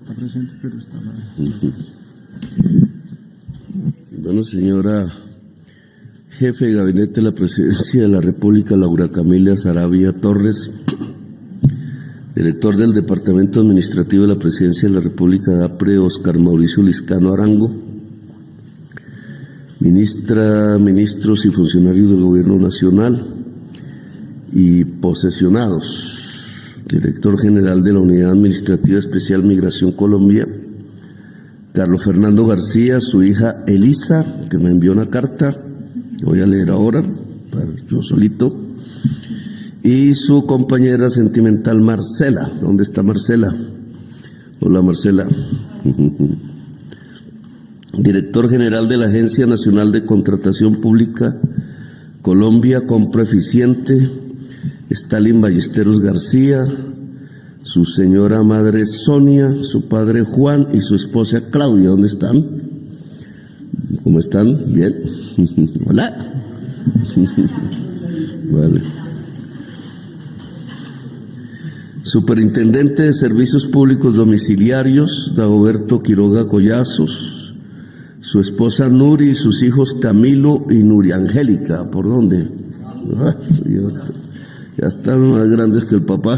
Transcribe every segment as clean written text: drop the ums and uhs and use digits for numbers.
Está presente, pero está mal. Bueno, señora Jefe de Gabinete de la Presidencia de la República, Laura Camila Saravia Torres, Director del Departamento Administrativo de la Presidencia de la República, DAPRE, Oscar Mauricio Liscano Arango, ministros y funcionarios del Gobierno Nacional y posesionados, Director General de la Unidad Administrativa Especial Migración Colombia, Carlos Fernando García, su hija Elisa, que me envió una carta, que voy a leer ahora, yo solito, y su compañera sentimental Marcela. ¿Dónde está Marcela? Hola, Marcela. Director General de la Agencia Nacional de Contratación Pública, Colombia, Compra Eficiente, Stalin Ballesteros García, su señora madre Sonia, su padre Juan y su esposa Claudia. ¿Dónde están? ¿Cómo están? ¿Bien? Hola. Vale. Superintendente de Servicios Públicos Domiciliarios, Dagoberto Quiroga Collazos, su esposa Nuri y sus hijos Camilo y Nuri Angélica. ¿Por dónde? Ya están más grandes que el papá.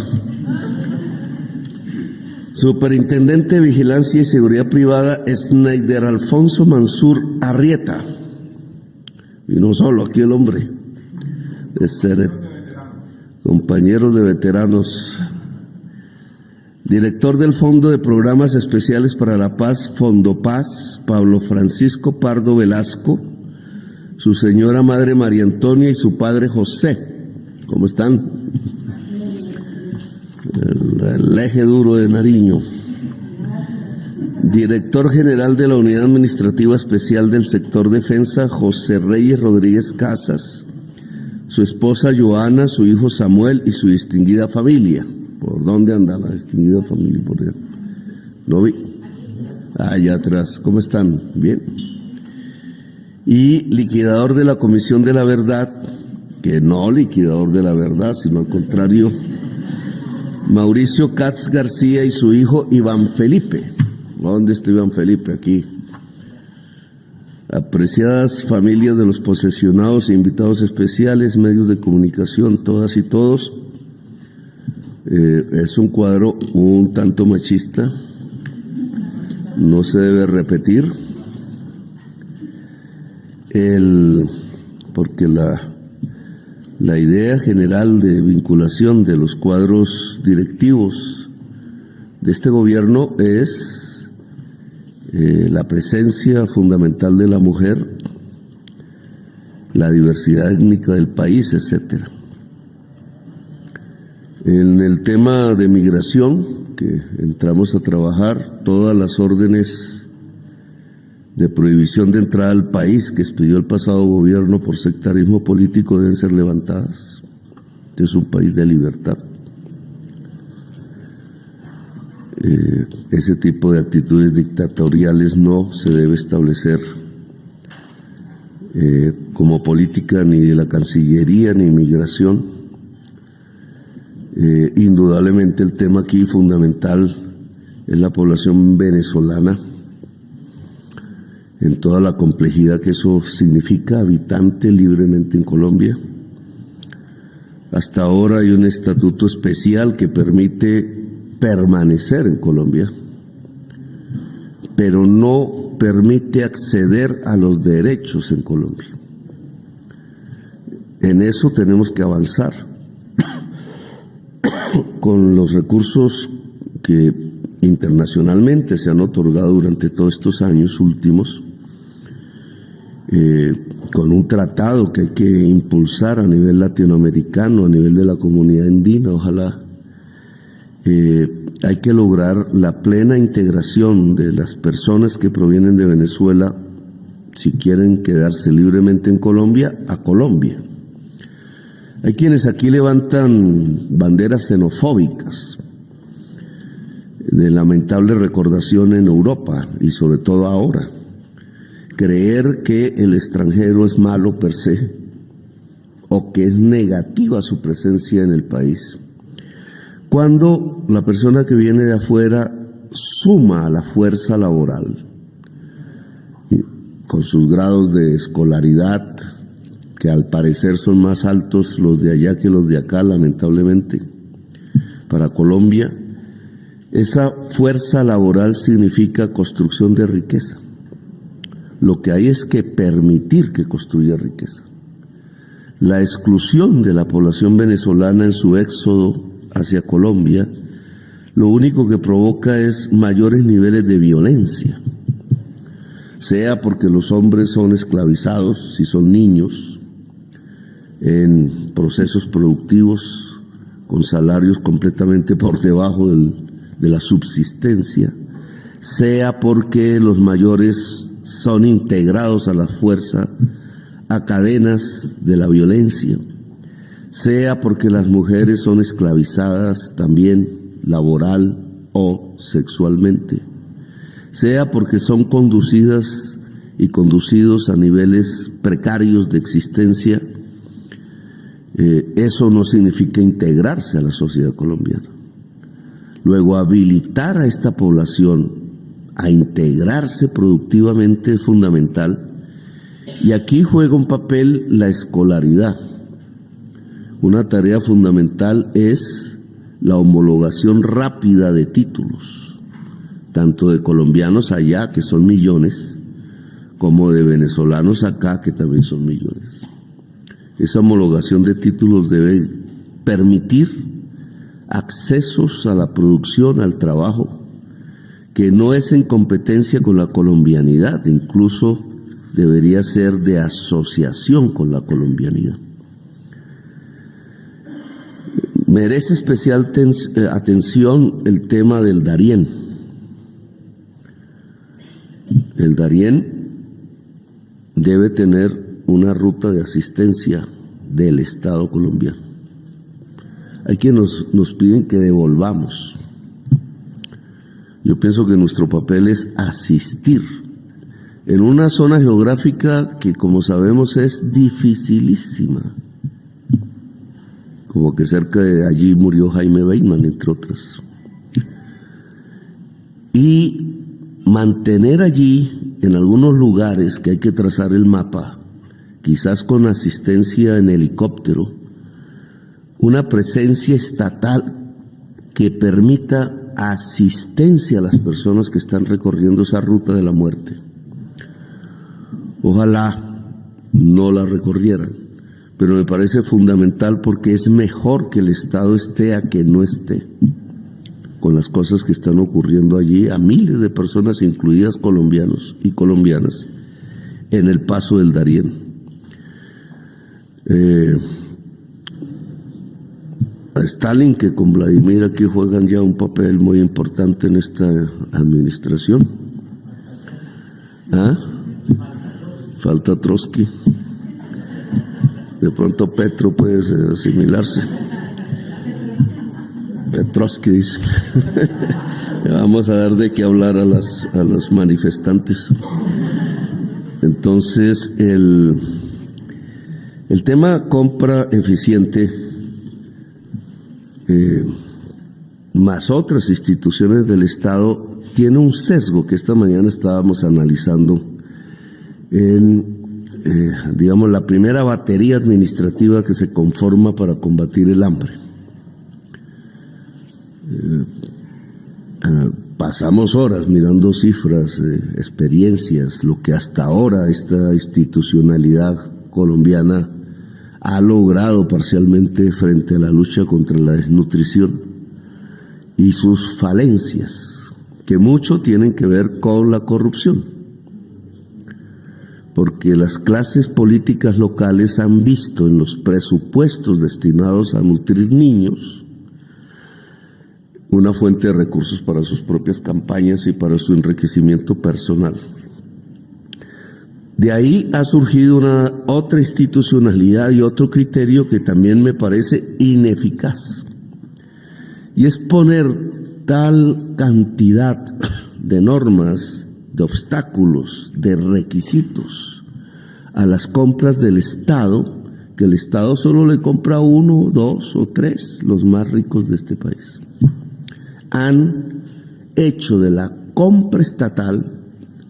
Superintendente de Vigilancia y Seguridad Privada, Snyder Alfonso Mansur Arrieta. Vino solo aquí el hombre. De ser compañeros de veteranos. Director del Fondo de Programas Especiales para la Paz, Fondo Paz, Pablo Francisco Pardo Velasco, su señora madre María Antonia y su padre José. ¿Cómo están? El eje duro de Nariño. Director General de la Unidad Administrativa Especial del Sector Defensa, José Reyes Rodríguez Casas, su esposa Joana, su hijo Samuel y su distinguida familia. ¿Por dónde anda la distinguida familia? Por allá. ¿No vi? Allá atrás. ¿Cómo están? ¿Bien? Y liquidador de la Comisión de la Verdad, que no liquidador de la verdad, sino al contrario, Mauricio Katz García y su hijo Iván Felipe. ¿Dónde está Iván Felipe? Aquí. Apreciadas familias de los posesionados e invitados especiales, medios de comunicación, todas y todos. Es un cuadro un tanto machista, no se debe repetir, porque la idea general de vinculación de los cuadros directivos de este gobierno es la presencia fundamental de la mujer, la diversidad étnica del país, etcétera. En el tema de migración, que entramos a trabajar, todas las órdenes de prohibición de entrada al país que expidió el pasado gobierno por sectarismo político deben ser levantadas. Este es un país de libertad. Ese tipo de actitudes dictatoriales no se debe establecer como política ni de la Cancillería ni migración. Indudablemente el tema aquí fundamental es la población venezolana, en toda la complejidad que eso significa, habitante libremente en Colombia. Hasta ahora hay un estatuto especial que permite permanecer en Colombia, pero no permite acceder a los derechos en Colombia. En eso tenemos que avanzar. Con los recursos que internacionalmente se han otorgado durante todos estos años últimos, con un tratado que hay que impulsar a nivel latinoamericano, a nivel de la comunidad andina, ojalá, hay que lograr la plena integración de las personas que provienen de Venezuela, si quieren quedarse libremente en Colombia, a Colombia. Hay quienes aquí levantan banderas xenofóbicas de lamentable recordación en Europa y sobre todo ahora. Creer que el extranjero es malo per se o que es negativa su presencia en el país, Cuando la persona que viene de afuera suma a la fuerza laboral, con sus grados de escolaridad, que al parecer son más altos los de allá que los de acá, lamentablemente, para Colombia, esa fuerza laboral significa construcción de riqueza. Lo que hay es que permitir que construya riqueza. La exclusión de la población venezolana en su éxodo hacia Colombia, lo único que provoca es mayores niveles de violencia, sea porque los hombres son esclavizados, si son niños, en procesos productivos con salarios completamente por debajo de la subsistencia, sea porque los mayores son integrados a la fuerza, a cadenas de la violencia, sea porque las mujeres son esclavizadas también laboral o sexualmente, sea porque son conducidas y conducidos a niveles precarios de existencia. Eso no significa integrarse a la sociedad colombiana. Luego, habilitar a esta población a integrarse productivamente es fundamental, y aquí juega un papel la escolaridad. Una tarea fundamental es la homologación rápida de títulos, tanto de colombianos allá, que son millones, como de venezolanos acá, que también son millones. Esa homologación de títulos debe permitir accesos a la producción, al trabajo, que no es en competencia con la colombianidad, incluso debería ser de asociación con la colombianidad. Merece especial atención el tema del Darién. El Darién debe tener una ruta de asistencia del Estado colombiano. Hay quienes nos piden que devolvamos. Yo pienso que nuestro papel es asistir en una zona geográfica que, como sabemos, es dificilísima. Como que cerca de allí murió Jaime Bateman, entre otras. Y mantener allí, en algunos lugares que hay que trazar el mapa, quizás con asistencia en helicóptero, una presencia estatal que permita asistencia a las personas que están recorriendo esa ruta de la muerte. Ojalá no la recorrieran, pero me parece fundamental porque es mejor que el Estado esté a que no esté, con las cosas que están ocurriendo allí a miles de personas, incluidas colombianos y colombianas, en el paso del Darién. A Stalin, que con Vladimir aquí juegan ya un papel muy importante en esta administración. ¿Ah? Falta Trotsky. De pronto Petro puede asimilarse. Trotsky dice. Le vamos a dar de qué hablar a los manifestantes. Entonces, el tema compra eficiente, más otras instituciones del Estado, tiene un sesgo que esta mañana estábamos analizando en, digamos, la primera batería administrativa que se conforma para combatir el hambre. Pasamos horas mirando cifras, experiencias, lo que hasta ahora esta institucionalidad colombiana ha logrado parcialmente frente a la lucha contra la desnutrición y sus falencias, que mucho tienen que ver con la corrupción, porque las clases políticas locales han visto en los presupuestos destinados a nutrir niños una fuente de recursos para sus propias campañas y para su enriquecimiento personal. De ahí ha surgido otra institucionalidad y otro criterio que también me parece ineficaz, y es poner tal cantidad de normas, de obstáculos, de requisitos a las compras del Estado, que el Estado solo le compra 1, 2 o 3, los más ricos de este país. han hecho de la compra estatal,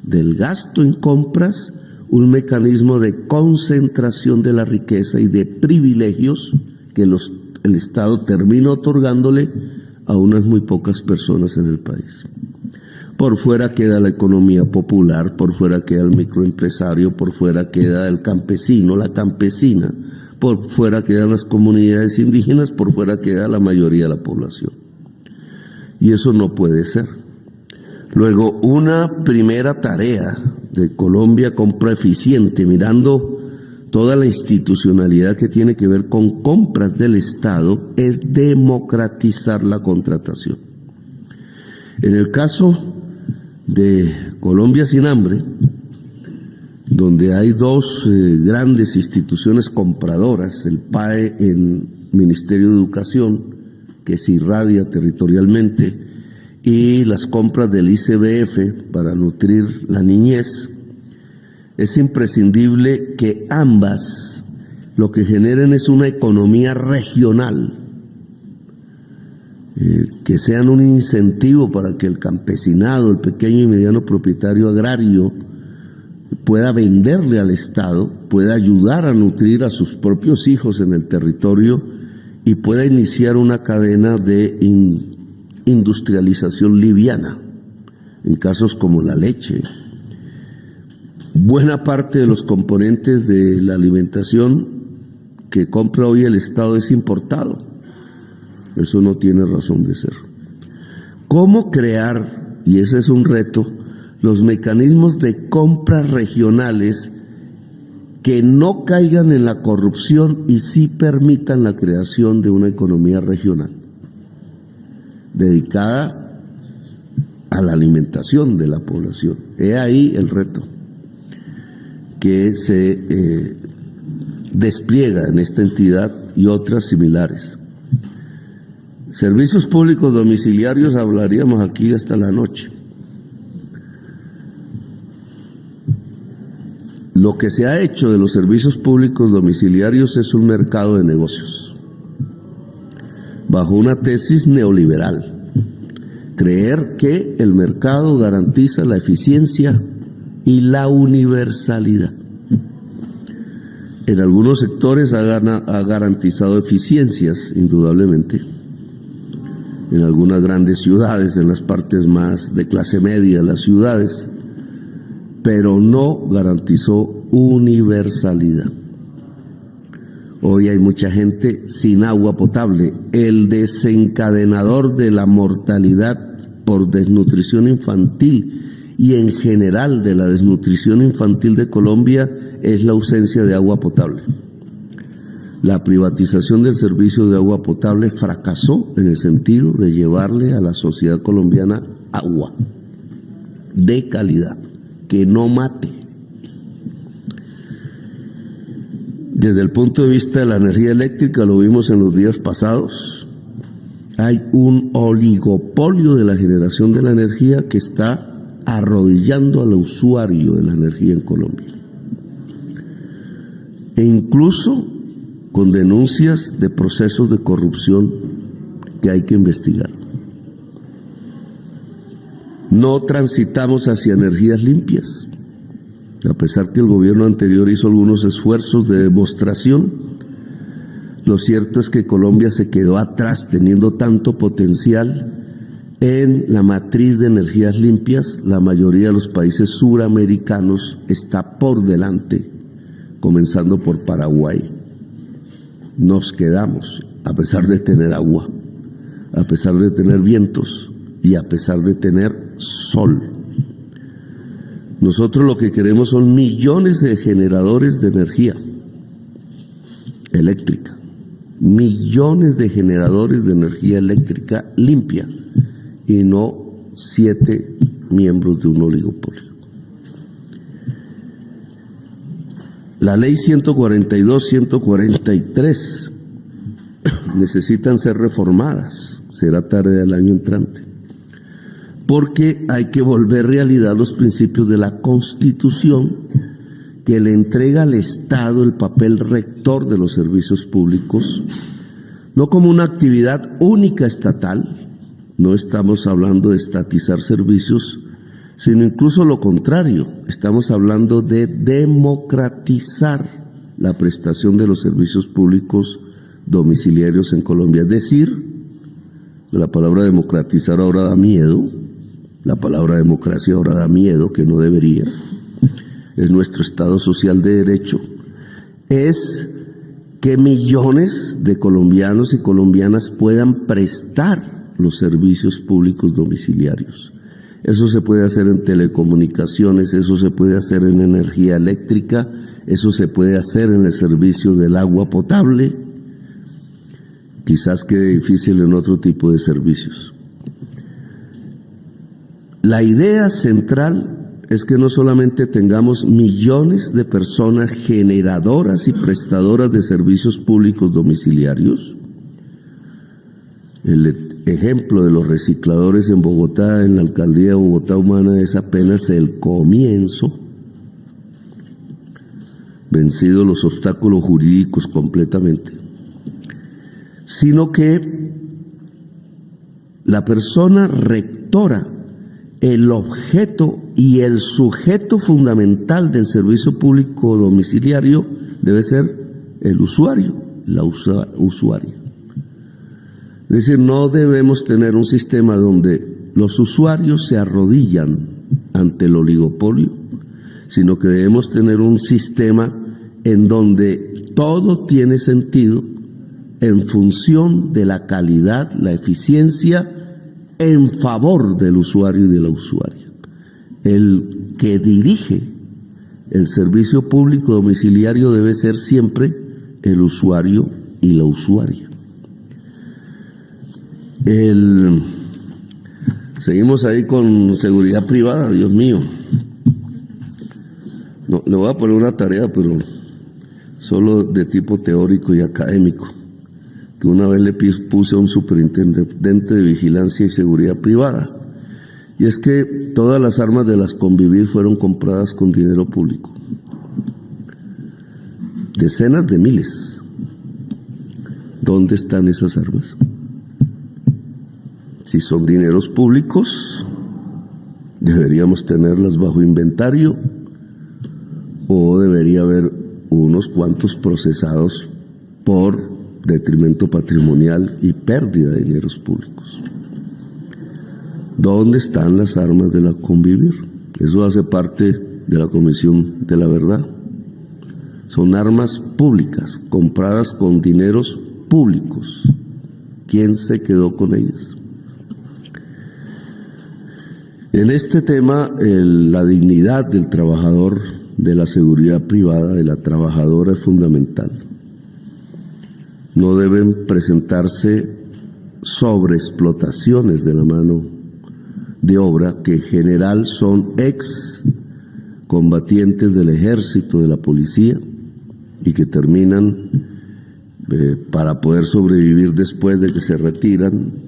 del gasto en compras, un mecanismo de concentración de la riqueza y de privilegios que el Estado termina otorgándole a unas muy pocas personas en el país. Por fuera queda la economía popular, por fuera queda el microempresario, por fuera queda el campesino, la campesina, por fuera quedan las comunidades indígenas, por fuera queda la mayoría de la población. Y eso no puede ser. Luego, una primera tarea de Colombia Compra Eficiente, mirando toda la institucionalidad que tiene que ver con compras del Estado, es democratizar la contratación. En el caso de Colombia Sin Hambre, donde hay dos grandes instituciones compradoras, el PAE en Ministerio de Educación, que se irradia territorialmente, y las compras del ICBF para nutrir la niñez, es imprescindible que ambas lo que generen es una economía regional, que sean un incentivo para que el campesinado, el pequeño y mediano propietario agrario pueda venderle al Estado, pueda ayudar a nutrir a sus propios hijos en el territorio y pueda iniciar una cadena de industrialización liviana, en casos como la leche. Buena parte de los componentes de la alimentación que compra hoy el Estado es importado. Eso no tiene razón de ser. ¿Cómo crear, y ese es un reto, los mecanismos de compras regionales que no caigan en la corrupción y sí permitan la creación de una economía regional dedicada a la alimentación de la población? He ahí el reto que se despliega en esta entidad y otras similares. Servicios públicos domiciliarios, hablaríamos aquí hasta la noche. Lo que se ha hecho de los servicios públicos domiciliarios es un mercado de negocios, bajo una tesis neoliberal. Creer que el mercado garantiza la eficiencia y la universalidad. En algunos sectores ha garantizado eficiencias, indudablemente. En algunas grandes ciudades, en las partes más de clase media de las ciudades, pero no garantizó universalidad. Hoy hay mucha gente sin agua potable. El desencadenador de la mortalidad por desnutrición infantil y en general de la desnutrición infantil de Colombia es la ausencia de agua potable. La privatización del servicio de agua potable fracasó en el sentido de llevarle a la sociedad colombiana agua de calidad, que no mate. Desde el punto de vista de la energía eléctrica, lo vimos en los días pasados, hay un oligopolio de la generación de la energía que está arrodillando al usuario de la energía en Colombia. E incluso con denuncias de procesos de corrupción que hay que investigar. No transitamos hacia energías limpias. A pesar que el gobierno anterior hizo algunos esfuerzos de demostración, lo cierto es que Colombia se quedó atrás teniendo tanto potencial en la matriz de energías limpias. La mayoría de los países suramericanos está por delante, comenzando por Paraguay. Nos quedamos, a pesar de tener agua, a pesar de tener vientos y a pesar de tener sol. Nosotros lo que queremos son millones de generadores de energía eléctrica, millones de generadores de energía eléctrica limpia y no 7 miembros de un oligopolio. La ley 142, 143 necesitan ser reformadas, será tarea del año entrante, porque hay que volver realidad los principios de la Constitución que le entrega al Estado el papel rector de los servicios públicos, no como una actividad única estatal, No estamos hablando de estatizar servicios, sino incluso lo contrario. Estamos hablando de democratizar la prestación de los servicios públicos domiciliarios en Colombia. Es decir, la palabra democratizar ahora da miedo, la palabra democracia ahora da miedo, que no debería. Es nuestro Estado social de derecho. Es que millones de colombianos y colombianas puedan prestar los servicios públicos domiciliarios. Eso se puede hacer en telecomunicaciones, eso se puede hacer en energía eléctrica, eso se puede hacer en el servicio del agua potable. Quizás quede difícil en otro tipo de servicios. La idea central es que no solamente tengamos millones de personas generadoras y prestadoras de servicios públicos domiciliarios. El ejemplo de los recicladores en Bogotá, en la alcaldía de Bogotá Humana, es apenas el comienzo. Vencidos los obstáculos jurídicos completamente. Sino que la persona rectora, el objeto y el sujeto fundamental del servicio público domiciliario debe ser el usuario, la usuaria. Es decir, no debemos tener un sistema donde los usuarios se arrodillan ante el oligopolio, sino que debemos tener un sistema en donde todo tiene sentido en función de la calidad, la eficiencia, en favor del usuario y de la usuaria. El que dirige el servicio público domiciliario debe ser siempre el usuario y la usuaria. Seguimos ahí con seguridad privada, Dios mío. No, le voy a poner una tarea, pero solo de tipo teórico y académico, que una vez le puse a un superintendente de vigilancia y seguridad privada, y es que todas las armas de las Convivir fueron compradas con dinero público. Decenas de miles. ¿Dónde están esas armas? Si son dineros públicos, deberíamos tenerlas bajo inventario, o debería haber unos cuantos procesados por detrimento patrimonial y pérdida de dineros públicos. ¿Dónde están las armas de la Convivir? Eso hace parte de la Comisión de la Verdad. Son armas públicas, compradas con dineros públicos. ¿Quién se quedó con ellas? En este tema, la dignidad del trabajador, de la seguridad privada, de la trabajadora es fundamental. No deben presentarse sobreexplotaciones de la mano de obra, que en general son ex combatientes del ejército, de la policía, y que terminan para poder sobrevivir después de que se retiran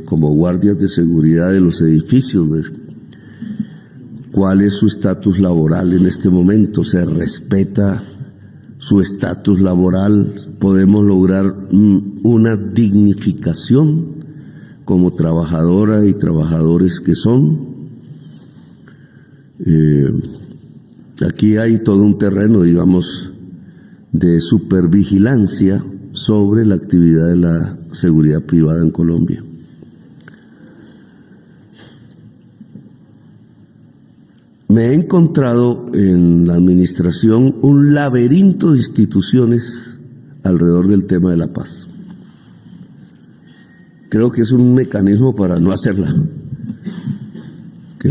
como guardias de seguridad de los edificios. ¿Cuál es su estatus laboral en este momento? ¿Se respeta su estatus laboral? ¿Podemos lograr una dignificación como trabajadora y trabajadores que son? Aquí hay todo un terreno, digamos, de supervigilancia sobre la actividad de la seguridad privada en Colombia. Me he encontrado en la administración un laberinto de instituciones alrededor del tema de la paz. Creo que es un mecanismo para no hacerla. Que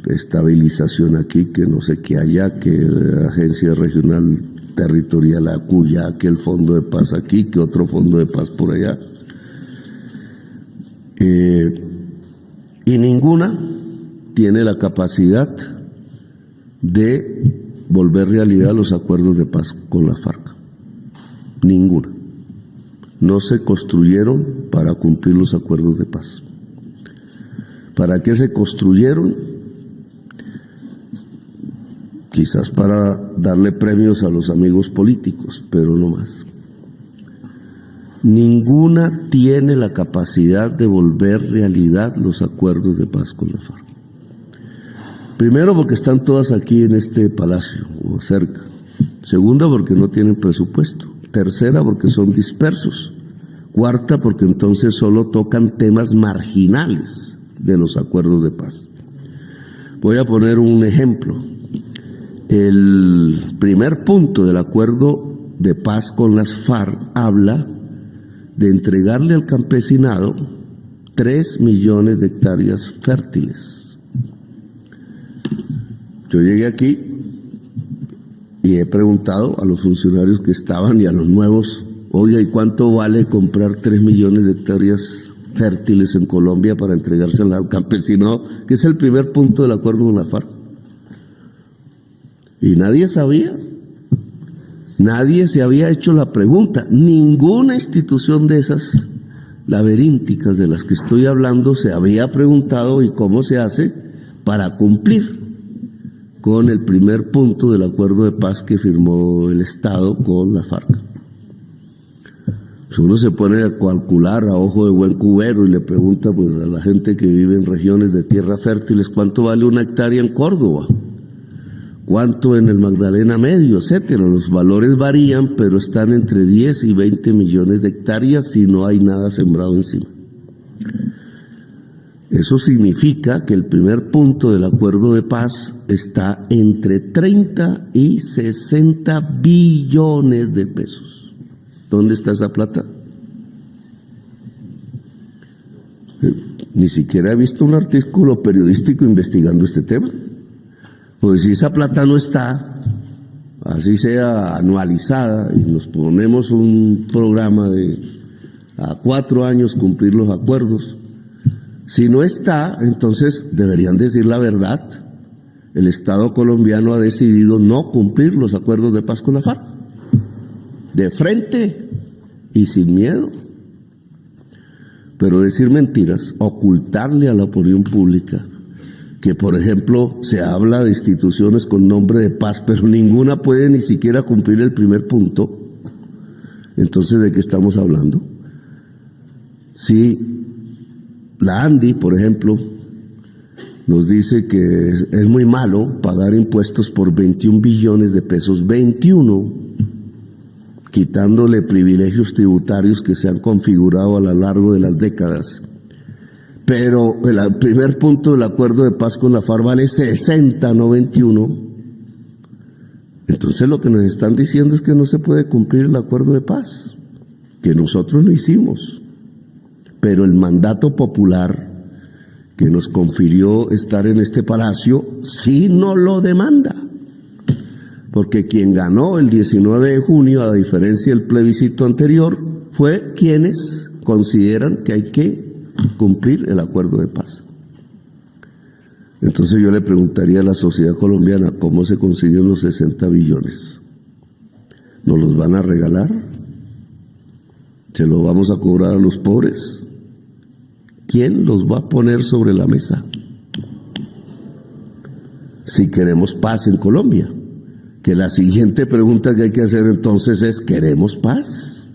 estabilización aquí, que no sé qué allá, que la agencia regional territorial acuya, que el fondo de paz aquí, que otro fondo de paz por allá. Y ninguna tiene la capacidad de volver realidad los acuerdos de paz con la FARC. Ninguna. No se construyeron para cumplir los acuerdos de paz. ¿Para qué se construyeron? Quizás para darle premios a los amigos políticos, pero no más. ninguna tiene la capacidad de volver realidad los acuerdos de paz con la FARC. Primero, porque están todas aquí en este palacio o cerca. Segunda, porque no tienen presupuesto. Tercera, porque son dispersos. Cuarta, porque entonces solo tocan temas marginales de los acuerdos de paz. Voy a poner un ejemplo. El primer punto del acuerdo de paz con las FARC habla de entregarle al campesinado 3 millones de hectáreas fértiles. Yo llegué aquí y he preguntado a los funcionarios que estaban y a los nuevos, oiga, ¿y cuánto vale comprar 3 millones de hectáreas fértiles en Colombia para entregárselas al campesinado? Que es el primer punto del acuerdo con la FARC. Y nadie sabía. Nadie se había hecho la pregunta. Ninguna institución de esas laberínticas de las que estoy hablando se había preguntado ¿y cómo se hace para cumplir con el primer punto del acuerdo de paz que firmó el Estado con la FARC? Si uno se pone a calcular a ojo de buen cubero y le pregunta pues a la gente que vive en regiones de tierras fértiles cuánto vale una hectárea en Córdoba, cuánto en el Magdalena Medio, etcétera. Los valores varían, pero están entre 10 y 20 millones de hectáreas si no hay nada sembrado encima. Eso significa que el primer punto del acuerdo de paz está entre 30 y 60 billones de pesos. ¿Dónde está esa plata? Ni siquiera he visto un artículo periodístico investigando este tema. Pues si esa plata no está, así sea anualizada, y nos ponemos un programa de a 4 años cumplir los acuerdos, si no está, entonces deberían decir la verdad. El Estado colombiano ha decidido no cumplir los acuerdos de paz con la FARC, de frente y sin miedo. Pero decir mentiras, ocultarle a la opinión pública que, por ejemplo, se habla de instituciones con nombre de paz, pero ninguna puede ni siquiera cumplir el primer punto. Entonces, ¿de qué estamos hablando? Si la ANDI, por ejemplo, nos dice que es muy malo pagar impuestos por 21 billones de pesos, 21, quitándole privilegios tributarios que se han configurado a lo largo de las décadas. Pero el primer punto del acuerdo de paz con la FARC vale 60, no 21. Entonces lo que nos están diciendo es que no se puede cumplir el acuerdo de paz, que nosotros no hicimos. Pero el mandato popular que nos confirió estar en este palacio sí no lo demanda. Porque quien ganó el 19 de junio, a diferencia del plebiscito anterior, fue quienes consideran que hay que cumplir el acuerdo de paz. Entonces yo le preguntaría a la sociedad colombiana, ¿cómo se consiguen los 60 billones? ¿Nos los van a regalar? ¿Se los vamos a cobrar a los pobres? ¿Quién los va a poner sobre la mesa? Si queremos paz en Colombia. Que la siguiente pregunta que hay que hacer entonces es, ¿queremos paz?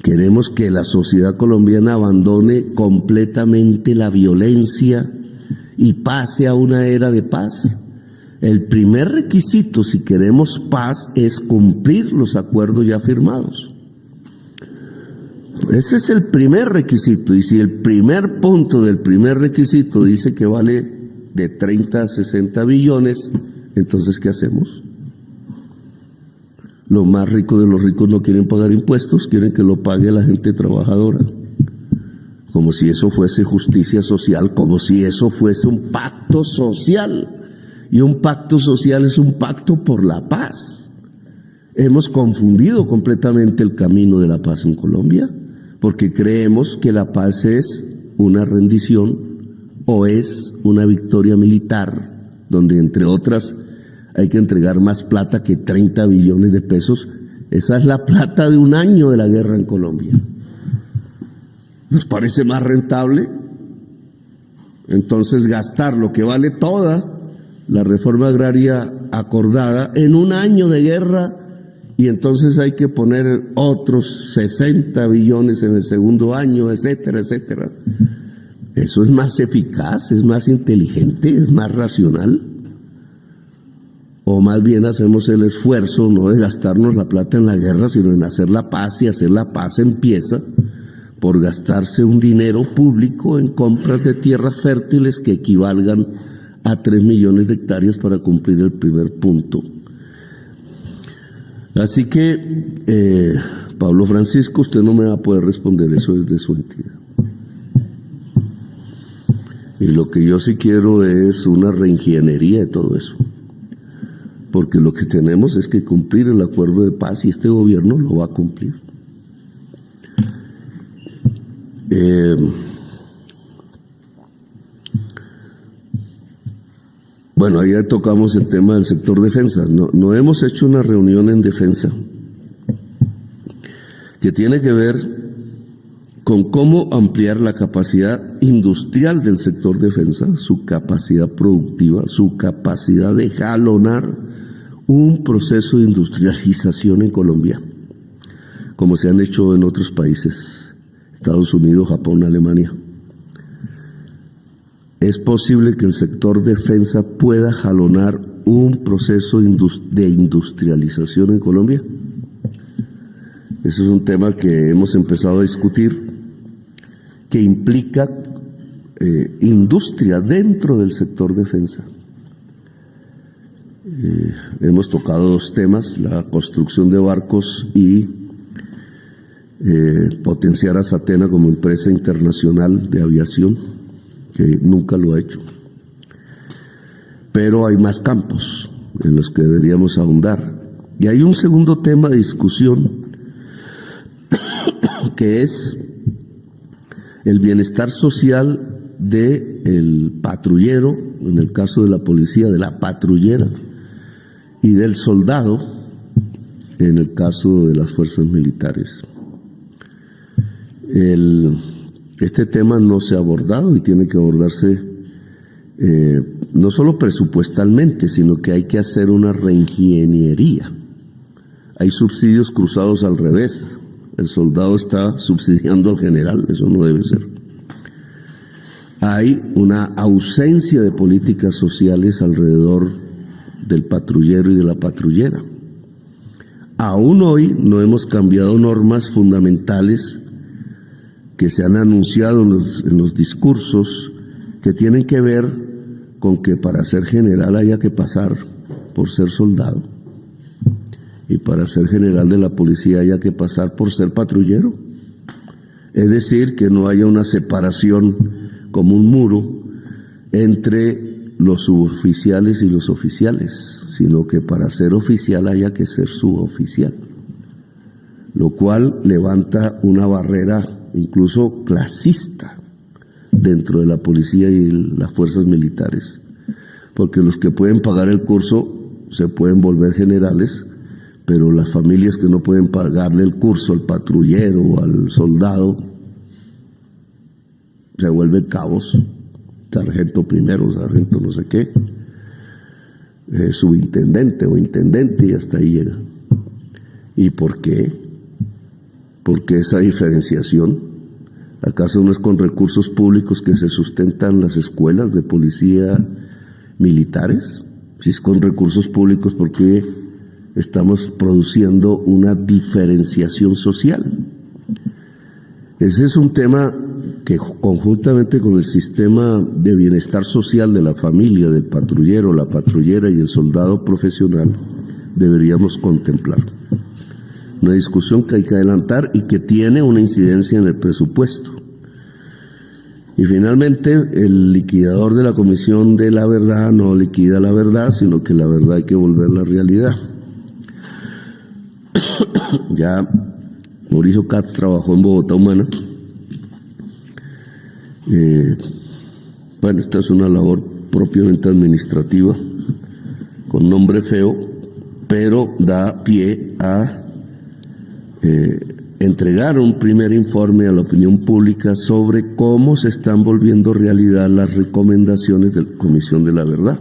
Queremos que la sociedad colombiana abandone completamente la violencia y pase a una era de paz. El primer requisito, si queremos paz, es cumplir los acuerdos ya firmados. Ese es el primer requisito. Y si el primer punto del primer requisito dice que vale de 30 a 60 billones, entonces ¿qué hacemos? Los más ricos de los ricos no quieren pagar impuestos, quieren que lo pague la gente trabajadora. Como si eso fuese justicia social, como si eso fuese un pacto social. Y un pacto social es un pacto por la paz. Hemos confundido completamente el camino de la paz en Colombia, porque creemos que la paz es una rendición o es una victoria militar, donde entre otras hay que entregar más plata que 30 billones de pesos. Esa es la plata de un año de la guerra en Colombia. ¿Nos parece más rentable? Entonces gastar lo que vale toda la reforma agraria acordada en un año de guerra y entonces hay que poner otros 60 billones en el segundo año, etcétera, etcétera. Eso es más eficaz, es más inteligente, es más racional. O más bien hacemos el esfuerzo no de gastarnos la plata en la guerra, sino en hacer la paz, y hacer la paz empieza por gastarse un dinero público en compras de tierras fértiles que equivalgan a 3 millones de hectáreas para cumplir el primer punto. Así que, Pablo Francisco, usted no me va a poder responder eso desde su entidad. Y lo que yo sí quiero es una reingeniería de todo eso. Porque lo que tenemos es que cumplir el acuerdo de paz, y este gobierno lo va a cumplir. Bueno, ahí ya tocamos el tema del sector defensa. No hemos hecho una reunión en defensa que tiene que ver con cómo ampliar la capacidad industrial del sector defensa, su capacidad productiva, su capacidad de jalonar un proceso de industrialización en Colombia, como se han hecho en otros países, Estados Unidos, Japón, Alemania. ¿Es posible que el sector defensa pueda jalonar un proceso de industrialización en Colombia? Ese es un tema que hemos empezado a discutir, que implica industria dentro del sector defensa. Hemos tocado dos temas: la construcción de barcos y potenciar a Satena como empresa internacional de aviación, que nunca lo ha hecho. Pero hay más campos en los que deberíamos ahondar. Y hay un segundo tema de discusión que es el bienestar social del patrullero, en el caso de la policía, de la patrullera, y del soldado, en el caso de las fuerzas militares. Este tema no se ha abordado y tiene que abordarse no solo presupuestalmente, sino que hay que hacer una reingeniería. Hay subsidios cruzados al revés. El soldado está subsidiando al general, eso no debe ser. Hay una ausencia de políticas sociales alrededor del patrullero y de la patrullera. Aún hoy no hemos cambiado normas fundamentales que se han anunciado en los discursos, que tienen que ver con que para ser general haya que pasar por ser soldado, y para ser general de la policía haya que pasar por ser patrullero. Es decir, que no haya una separación como un muro entre los suboficiales y los oficiales, sino que para ser oficial haya que ser suboficial, lo cual levanta una barrera incluso clasista dentro de la policía y las fuerzas militares, porque los que pueden pagar el curso se pueden volver generales, pero las familias que no pueden pagarle el curso al patrullero o al soldado se vuelven cabos, sargento primero, sargento no sé qué, subintendente o intendente, y hasta ahí llega. ¿Y por qué? ¿Por qué esa diferenciación? ¿Acaso no es con recursos públicos que se sustentan las escuelas de policía militares? Si es con recursos públicos, ¿por qué estamos produciendo una diferenciación social? Ese es un tema que conjuntamente con el sistema de bienestar social de la familia, del patrullero, la patrullera y el soldado profesional deberíamos contemplar. Una discusión que hay que adelantar y que tiene una incidencia en el presupuesto. Y finalmente, el liquidador de la Comisión de la Verdad no liquida la verdad, sino que la verdad hay que volverla realidad. Ya Mauricio Katz trabajó en Bogotá Humana. Bueno, esta es una labor propiamente administrativa, con nombre feo, pero da pie a entregar un primer informe a la opinión pública sobre cómo se están volviendo realidad las recomendaciones de la Comisión de la Verdad,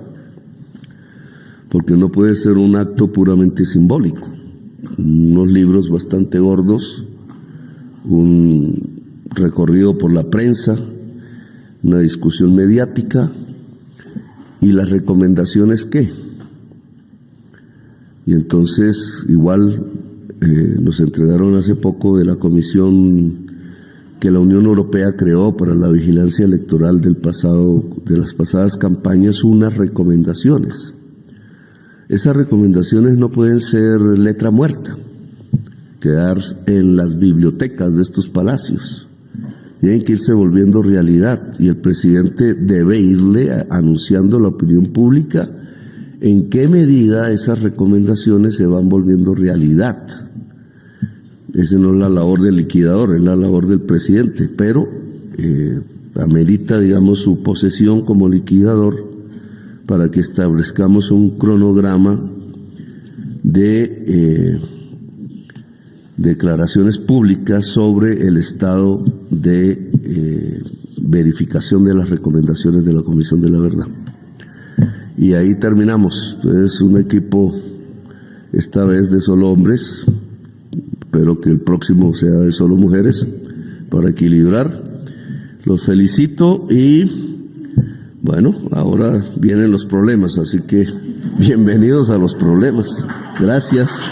porque no puede ser un acto puramente simbólico. unos libros bastante gordos, un recorrido por la prensa, una discusión mediática y las recomendaciones ¿qué? Y entonces igual nos entregaron hace poco de la comisión que la Unión Europea creó para la vigilancia electoral de las pasadas campañas, unas recomendaciones. Esas recomendaciones no pueden ser letra muerta, quedar en las bibliotecas de estos palacios. Tienen que irse volviendo realidad y el presidente debe irle anunciando a la opinión pública en qué medida esas recomendaciones se van volviendo realidad. Esa no es la labor del liquidador, es la labor del presidente, pero amerita, digamos, su posesión como liquidador para que establezcamos un cronograma de declaraciones públicas sobre el estado de verificación de las recomendaciones de la Comisión de la Verdad. Y ahí terminamos. Es un equipo, esta vez de solo hombres, espero que el próximo sea de solo mujeres, para equilibrar. Los felicito y, bueno, ahora vienen los problemas, así que bienvenidos a los problemas. Gracias.